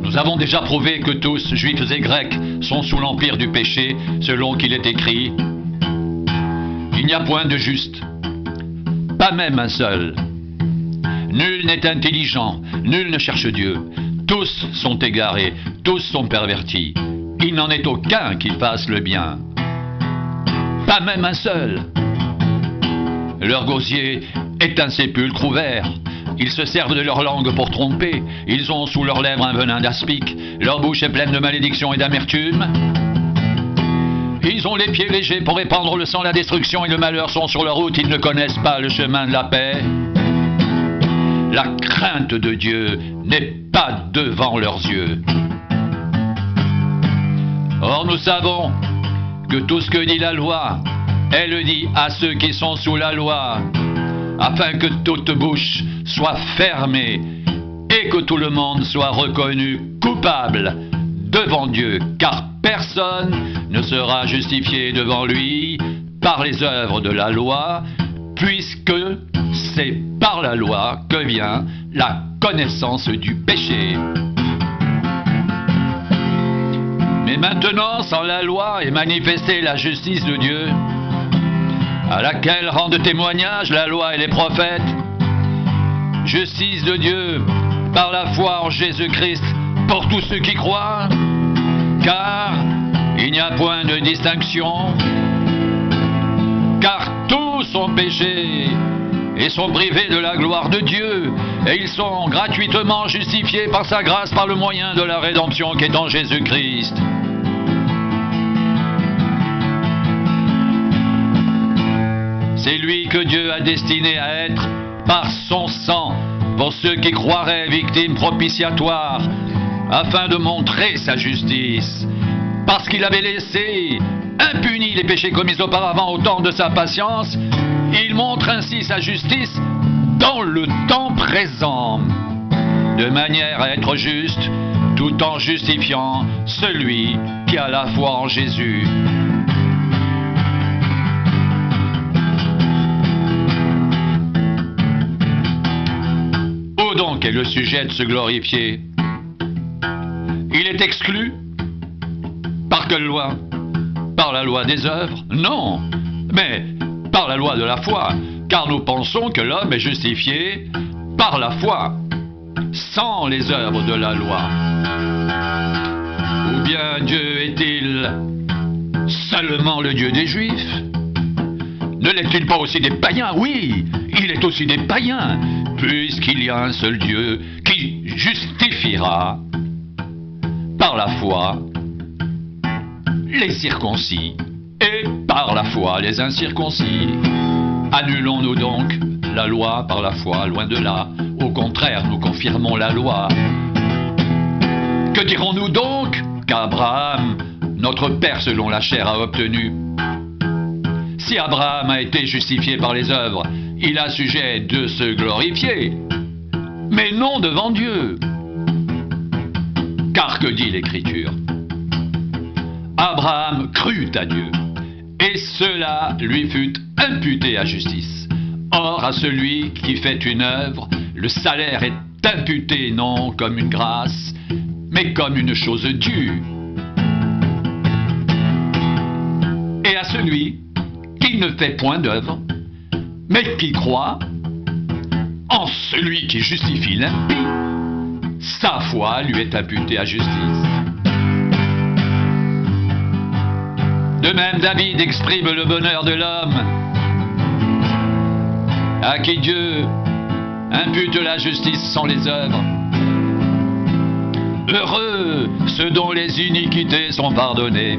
Nous avons déjà prouvé que tous, juifs et grecs, sont sous l'empire du péché, selon qu'il est écrit. Il n'y a point de juste, pas même un seul. Nul n'est intelligent, nul ne cherche Dieu. Tous sont égarés, tous sont pervertis. Il n'en est aucun qui fasse le bien. Pas même un seul. Leur gosier est un sépulcre ouvert. Ils se servent de leur langue pour tromper. Ils ont sous leurs lèvres un venin d'aspic. Leur bouche est pleine de malédiction et d'amertume. Ils ont les pieds légers pour répandre le sang, la destruction et le malheur sont sur leur route. Ils ne connaissent pas le chemin de la paix. La crainte de Dieu n'est pas devant leurs yeux. Or nous savons que tout ce que dit la loi, elle le dit à ceux qui sont sous la loi, afin que toute bouche soit fermée et que tout le monde soit reconnu coupable devant Dieu, car personne ne sera justifié devant lui par les œuvres de la loi, puisque c'est par la loi que vient la connaissance du péché. Mais maintenant, sans la loi est manifestée la justice de Dieu, à laquelle rendent témoignage la loi et les prophètes. Justice de Dieu par la foi en Jésus-Christ pour tous ceux qui croient, car il n'y a point de distinction, car tous ont péché et sont privés de la gloire de Dieu, et ils sont gratuitement justifiés par sa grâce par le moyen de la rédemption qui est en Jésus-Christ. C'est lui que Dieu a destiné à être, par son sang, pour ceux qui croiraient victimes propitiatoires, afin de montrer sa justice. Parce qu'il avait laissé impunis les péchés commis auparavant au temps de sa patience, il montre ainsi sa justice dans le temps présent, de manière à être juste, tout en justifiant celui qui a la foi en Jésus. Où donc est le sujet de se glorifier? Il est exclu. Par quelle loi? Par la loi des œuvres? Non, mais par la loi de la foi, car nous pensons que l'homme est justifié par la foi, sans les œuvres de la loi. Ou bien Dieu est-il seulement le Dieu des Juifs? Ne l'est-il pas aussi des païens? Oui, il est aussi des païens, puisqu'il y a un seul Dieu qui justifiera par la foi les circoncis et par la foi les incirconcis. Annulons-nous donc la loi par la foi? Loin de là. Au contraire, nous confirmons la loi. Que dirons-nous donc qu'Abraham, notre père selon la chair, a obtenu? Si Abraham a été justifié par les œuvres, il a sujet de se glorifier, mais non devant Dieu. Car que dit l'Écriture? Abraham crut à Dieu, et cela lui fut imputé à justice. Or, à celui qui fait une œuvre, le salaire est imputé non comme une grâce, mais comme une chose due. Et à celui qui ne fait point d'œuvre, mais qui croit en celui qui justifie l'impie, sa foi lui est imputée à justice. De même, David exprime le bonheur de l'homme à qui Dieu impute la justice sans les œuvres. Heureux ceux dont les iniquités sont pardonnées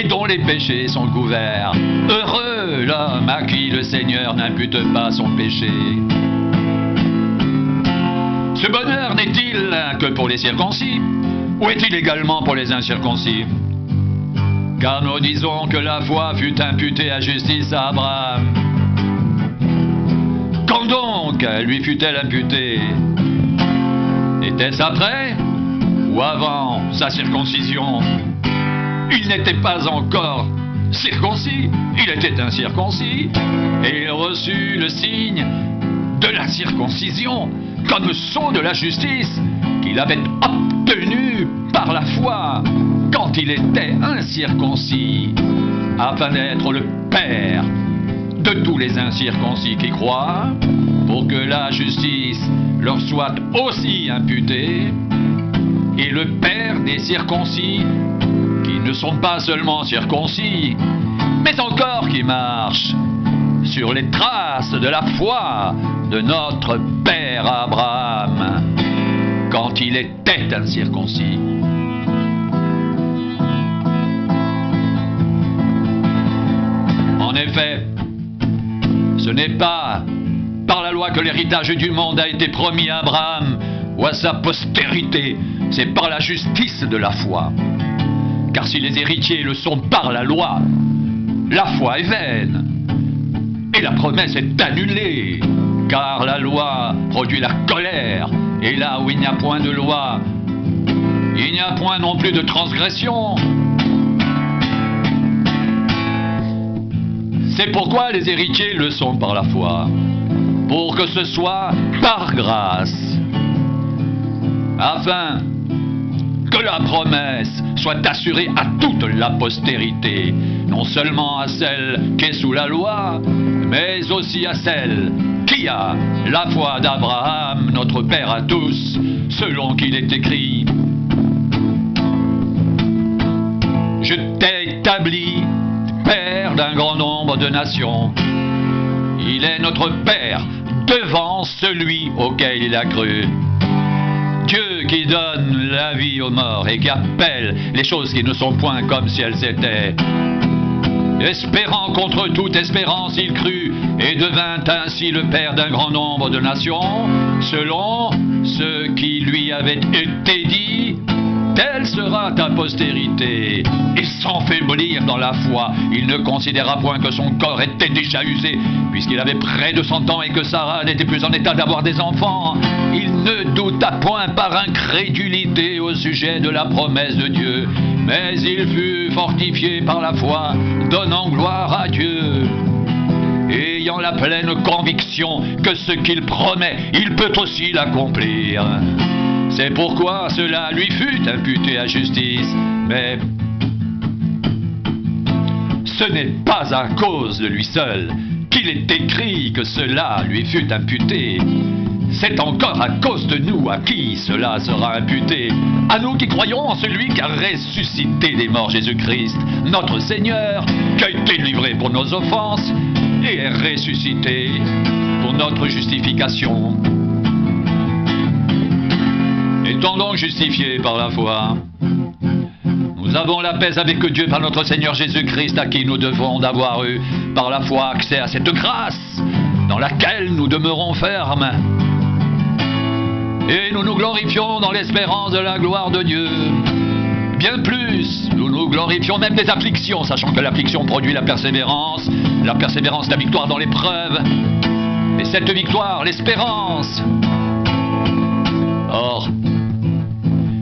et dont les péchés sont couverts. Heureux l'homme à qui le Seigneur n'impute pas son péché. Ce bonheur n'est-il que pour les circoncis, ou est-il également pour les incirconcis? Car nous disons que la foi fut imputée à justice à Abraham. Quand donc lui fut-elle imputée? Était-ce après ou avant sa circoncision? Il n'était pas encore circoncis, il était incirconcis, et il reçut le signe de la circoncision comme sceau de la justice qu'il qu'il avait obtenu par la foi quand il était incirconcis, afin d'être le Père de tous les incirconcis qui croient, pour que la justice leur soit aussi imputée, et le Père des circoncis qui ne sont pas seulement circoncis, mais encore qui marchent sur les traces de la foi de notre Père Abraham, quand il était incirconcis. En effet, ce n'est pas par la loi que l'héritage du monde a été promis à Abraham ou à sa postérité, c'est par la justice de la foi. Car si les héritiers le sont par la loi est vaine et la promesse est annulée, car la loi produit la colère, et là où il n'y a point de loi, il n'y a point non plus de transgression. C'est pourquoi les héritiers le sont par la foi, pour que ce soit par grâce, afin que la promesse soit assurée à toute la postérité, non seulement à celle qui est sous la loi, mais aussi à celle qui a la foi d'Abraham, notre Père à tous, selon qu'il est écrit: je t'ai établi Père d'un grand nombre de nations. Il est notre Père devant celui auquel il a cru. Dieu qui donne la vie aux morts et qui appelle les choses qui ne sont point comme si elles étaient. Espérant contre toute espérance, il crut et devint ainsi le Père d'un grand nombre de nations, selon ce qui lui avait été dit: telle sera ta postérité. Et sans faiblir dans la foi, il ne considéra point que son corps était déjà usé, puisqu'il avait près de 100 ans et que Sarah n'était plus en état d'avoir des enfants. Il ne douta point par incrédulité au sujet de la promesse de Dieu, mais il fut fortifié par la foi, donnant gloire à Dieu, ayant la pleine conviction que ce qu'il promet, il peut aussi l'accomplir. C'est pourquoi cela lui fut imputé à justice, mais ce n'est pas à cause de lui seul qu'il est écrit que cela lui fut imputé. C'est encore à cause de nous à qui cela sera imputé, à nous qui croyons en celui qui a ressuscité des morts, Jésus-Christ, notre Seigneur, qui a été livré pour nos offenses et est ressuscité pour notre justification. Étant donc justifiés par la foi, nous avons la paix avec Dieu par notre Seigneur Jésus-Christ, à qui nous devons d'avoir eu par la foi accès à cette grâce dans laquelle nous demeurons fermes. Et nous nous glorifions dans l'espérance de la gloire de Dieu. Bien plus, nous nous glorifions même des afflictions, sachant que l'affliction produit la persévérance la victoire dans l'épreuve, et cette victoire, l'espérance. Or,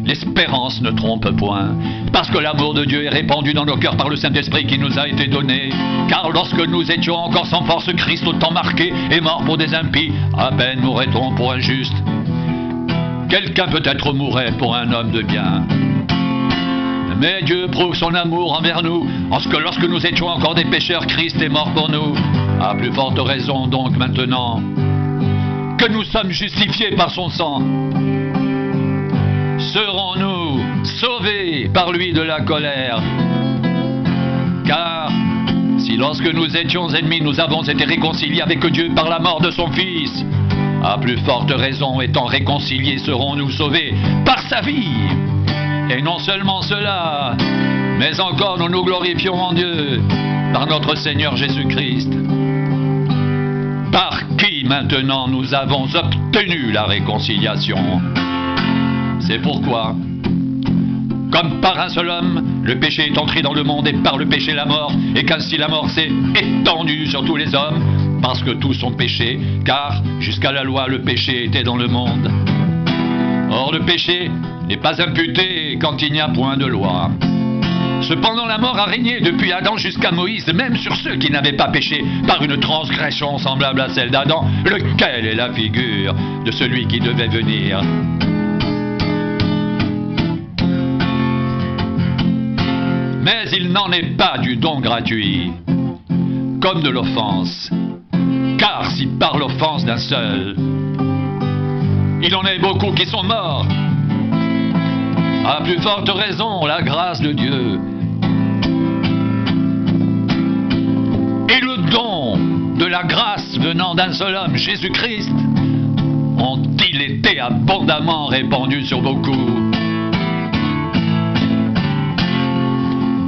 l'espérance ne trompe point, parce que l'amour de Dieu est répandu dans nos cœurs par le Saint-Esprit qui nous a été donné. Car lorsque nous étions encore sans force, Christ, autant marqué, est mort pour des impies. À peine mourrait-on pour un juste. Quelqu'un peut-être mourrait pour un homme de bien. Mais Dieu prouve son amour envers nous, en ce que lorsque nous étions encore des pécheurs, Christ est mort pour nous. À plus forte raison donc maintenant que nous sommes justifiés par son sang, serons-nous sauvés par lui de la colère. Car si lorsque nous étions ennemis, nous avons été réconciliés avec Dieu par la mort de son Fils, à plus forte raison, étant réconciliés, serons-nous sauvés par sa vie. Et non seulement cela, mais encore nous nous glorifions en Dieu par notre Seigneur Jésus-Christ, par qui maintenant nous avons obtenu la réconciliation. C'est pourquoi, comme par un seul homme, le péché est entré dans le monde et par le péché la mort, et qu'ainsi la mort s'est étendue sur tous les hommes, parce que tous ont péché, car jusqu'à la loi le péché était dans le monde. Or le péché n'est pas imputé quand il n'y a point de loi. Cependant la mort a régné depuis Adam jusqu'à Moïse, même sur ceux qui n'avaient pas péché par une transgression semblable à celle d'Adam, lequel est la figure de celui qui devait venir. Mais il n'en est pas du don gratuit, comme de l'offense. Car si par l'offense d'un seul, il en est beaucoup qui sont morts, à plus forte raison, la grâce de Dieu et le don de la grâce venant d'un seul homme, Jésus-Christ, ont-ils été abondamment répandus sur beaucoup.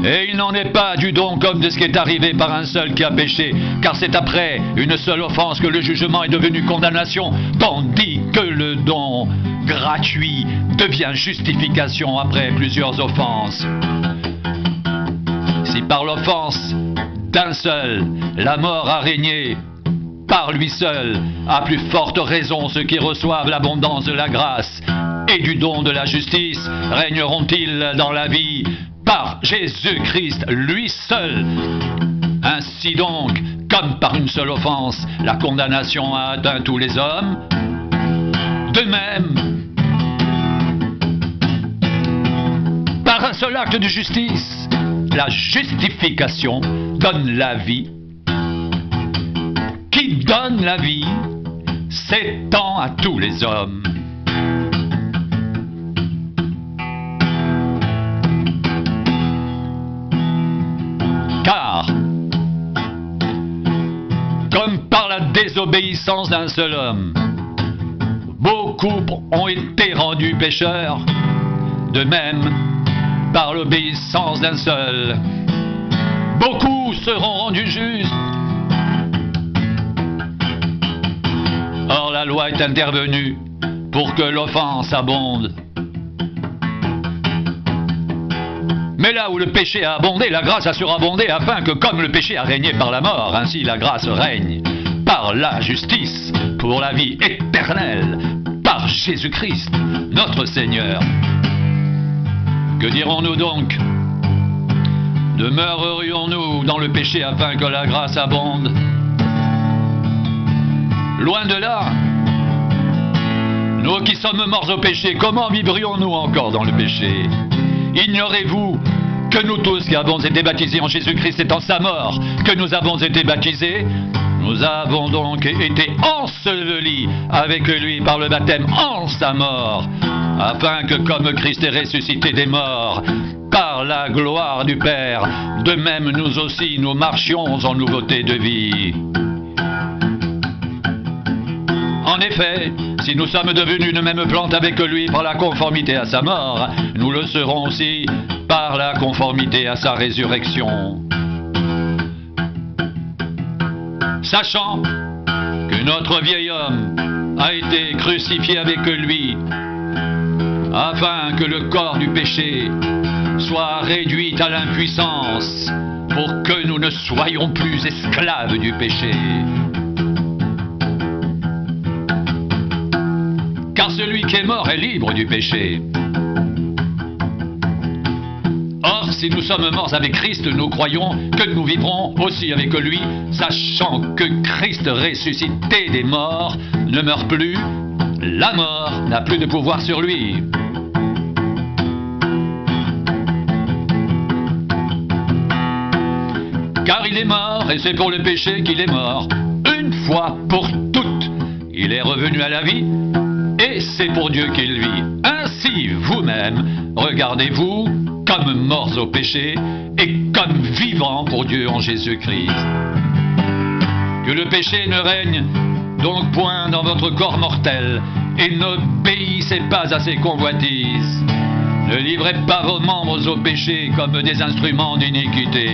Et il n'en est pas du don comme de ce qui est arrivé par un seul qui a péché, car c'est après une seule offense que le jugement est devenu condamnation, tandis que le don gratuit devient justification après plusieurs offenses. Si par l'offense d'un seul la mort a régné, par lui seul, à plus forte raison ceux qui reçoivent l'abondance de la grâce et du don de la justice régneront-ils dans la vie par Jésus-Christ, lui seul. Ainsi donc, comme par une seule offense, la condamnation a atteint tous les hommes, de même, par un seul acte de justice, la justification donne la vie. Qui donne la vie s'étend à tous les hommes. Car, comme par la désobéissance d'un seul homme, beaucoup ont été rendus pécheurs, de même, par l'obéissance d'un seul, beaucoup seront rendus justes. Or la loi est intervenue pour que l'offense abonde. Mais là où le péché a abondé, la grâce a surabondé, afin que comme le péché a régné par la mort, ainsi la grâce règne par la justice pour la vie éternelle, par Jésus-Christ, notre Seigneur. Que dirons-nous donc? Demeurerions-nous dans le péché afin que la grâce abonde? Loin de là. Nous qui sommes morts au péché, comment vivrions-nous encore dans le péché? Ignorez-vous que nous tous qui avons été baptisés en Jésus-Christ et en sa mort, que nous avons été baptisés, nous avons donc été ensevelis avec lui par le baptême en sa mort, afin que comme Christ est ressuscité des morts, par la gloire du Père, de même nous aussi nous marchions en nouveauté de vie. En effet, si nous sommes devenus une même plante avec lui par la conformité à sa mort, nous le serons aussi par la conformité à sa résurrection. Sachant que notre vieil homme a été crucifié avec lui, afin que le corps du péché soit réduit à l'impuissance, pour que nous ne soyons plus esclaves du péché. Car celui qui est mort est libre du péché. Or, si nous sommes morts avec Christ, nous croyons que nous vivrons aussi avec lui, sachant que Christ ressuscité des morts ne meurt plus, la mort n'a plus de pouvoir sur lui. Car il est mort, et c'est pour le péché qu'il est mort, une fois pour toutes. Il est revenu à la vie, et c'est pour Dieu qu'il vit. Ainsi, vous-même, regardez-vous comme morts au péché et comme vivants pour Dieu en Jésus-Christ. Que le péché ne règne donc point dans votre corps mortel et n'obéissez pas à ses convoitises. Ne livrez pas vos membres au péché comme des instruments d'iniquité,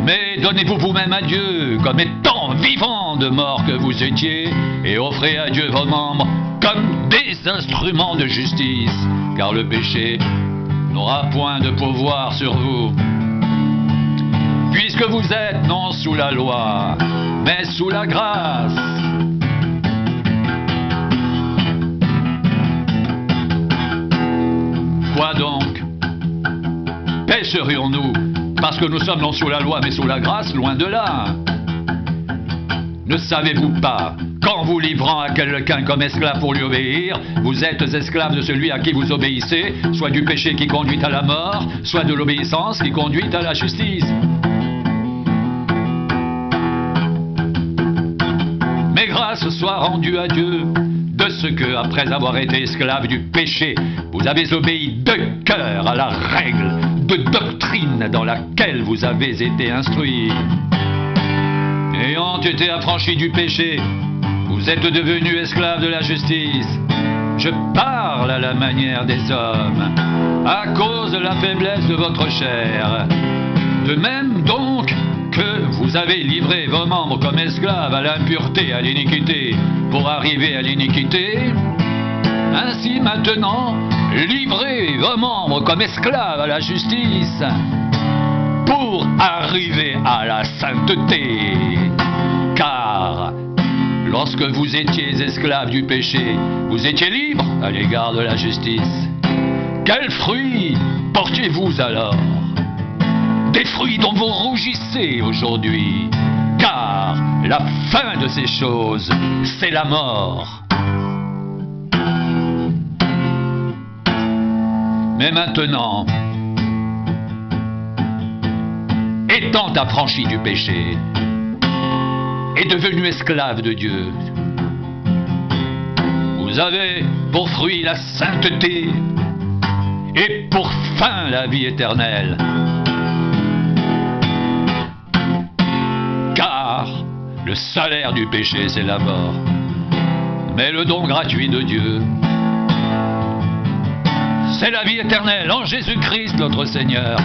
mais donnez-vous vous-même à Dieu comme étant vivants de mort que vous étiez, et offrez à Dieu vos membres comme des instruments de justice, car le péché n'aura point de pouvoir sur vous. Puisque vous êtes non sous la loi, mais sous la grâce. Quoi donc? Pécherions-nous parce que nous sommes non sous la loi mais sous la grâce? Loin de là. Ne savez-vous pas qu'en vous livrant à quelqu'un comme esclave pour lui obéir, vous êtes esclave de celui à qui vous obéissez, soit du péché qui conduit à la mort, soit de l'obéissance qui conduit à la justice. Mais grâce soit rendue à Dieu de ce que, après avoir été esclave du péché, vous avez obéi de cœur à la règle de doctrine dans laquelle vous avez été instruits. Ayant été affranchis du péché, vous êtes devenus esclaves de la justice. Je parle à la manière des hommes, à cause de la faiblesse de votre chair. De même donc que vous avez livré vos membres comme esclaves à l'impureté, à l'iniquité, pour arriver à l'iniquité, ainsi maintenant, livrez vos membres comme esclaves à la justice, pour arriver à la sainteté. Car lorsque vous étiez esclaves du péché, vous étiez libres à l'égard de la justice. Quels fruits portiez-vous alors? Des fruits dont vous rougissez aujourd'hui, car la fin de ces choses, c'est la mort. Mais maintenant, étant affranchi du péché et devenu esclave de Dieu, vous avez pour fruit la sainteté et pour fin la vie éternelle. Car le salaire du péché, c'est la mort, mais le don gratuit de Dieu, c'est la vie éternelle en Jésus-Christ notre Seigneur.